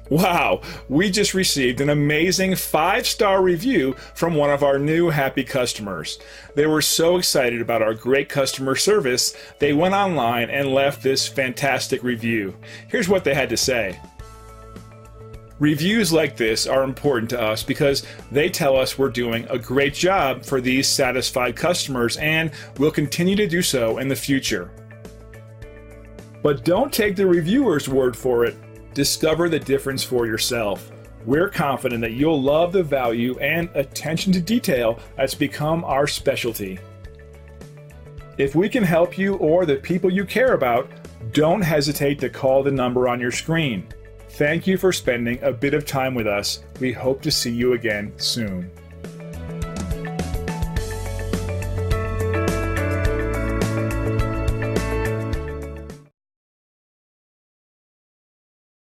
Wow, we just received an amazing 5-star review from one of our new happy customers. They were so excited about our great customer service, they went online and left this fantastic review. Here's what they had to say. Reviews like this are important to us because they tell us we're doing a great job for these satisfied customers and will continue to do so in the future. But don't take the reviewer's word for it. Discover the difference for yourself. We're confident that you'll love the value and attention to detail that's become our specialty. If we can help you or the people you care about, don't hesitate to call the number on your screen. Thank you for spending a bit of time with us. We hope to see you again soon.